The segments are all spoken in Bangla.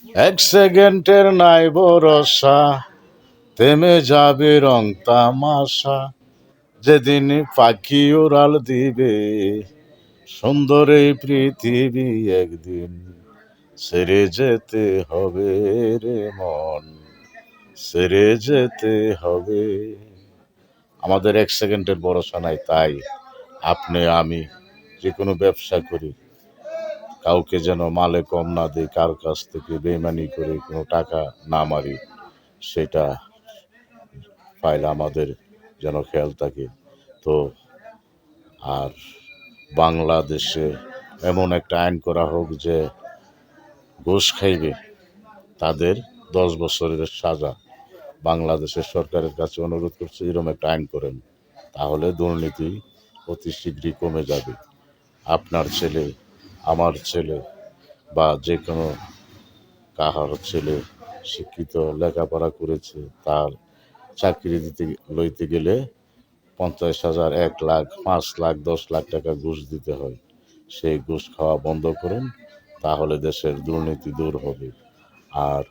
এক সেকেন্ডের নাই ভরসা, থেমে যাবে রং তামাশা। যেদিন পাখি উড়াল দিবে, সুন্দর এই পৃথিবী একদিন ছেড়ে যেতে হবে রে মন, ছেড়ে যেতে হবে। আমাদের এক সেকেন্ডের ভরসা নাই, তাই আপনি আমি যে কোনো ব্যবসা করি, কাউকে যেন মালে কম না দিই, কার কাছ থেকে বেইমানি করে কোনো টাকা না মারি, সেটা পাইলে আমাদের যেন খেয়াল থাকে। তো আর বাংলাদেশে এমন একটা আইন করা হোক যে ঘুষ খাইবে তাদের 10 বছরের সাজা। বাংলাদেশের সরকারের কাছে অনুরোধ করছে এরকম একটা আইন করেন, তাহলে দুর্নীতি অতি শীঘ্রই কমে যাবে। আপনার ছেলে, আমার ছেলে বা যে কোনো কাহার ছেলে শিক্ষিত লেখাপড়া করেছে, তার চাকরি লইতে গেলে 50,000, 1 লাখ, 5 লাখ, 10 লাখ টাকা ঘুষ দিতে হয়। সেই ঘুষ খাওয়া বন্ধ করুন, তাহলে দেশের দুর্নীতি দূর হবে। আর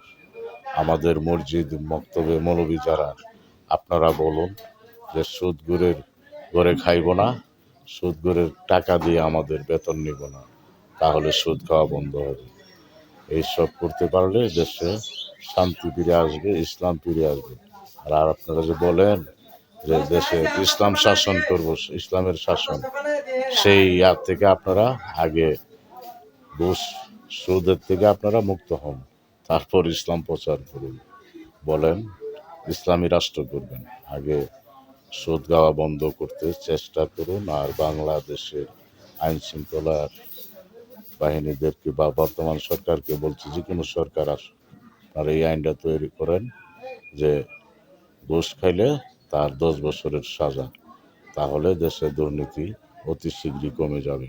আমাদের মসজিদ মক্তবে মৌলবী যারা, আপনারা বলুন যে সুদ ঘরে খাইব না, সুদ ঘরের টাকা দিয়ে আমাদের বেতন নিব না, তাহলে সুদ খাওয়া বন্ধ হবে। এইসব করতে পারলে দেশে শান্তি ফিরে আসবে, ইসলাম ফিরে আসবে। আর আপনারা যে বলেন যে দেশে ইসলাম শাসন করব, ইসলামের শাসন, সেই ইয়ার থেকে আপনারা আগে ঘুষ সুদের থেকে আপনারা মুক্ত হন, তারপর ইসলাম প্রচার করুন। বলেন ইসলামী রাষ্ট্র করবেন, আগে সুদ খাওয়া বন্ধ করতে চেষ্টা করুন। আর বাংলাদেশের আইন শৃঙ্খলার বাহিনীদেরকে বা বর্তমান সরকারকে বলছি, যে কোনো সরকার আসুন, আর এই আইনটা তৈরি করেন যে ঘুষ খাইলে তার 10 বছরের সাজা, তাহলে দেশে দুর্নীতি অতি শীঘ্রই কমে যাবে।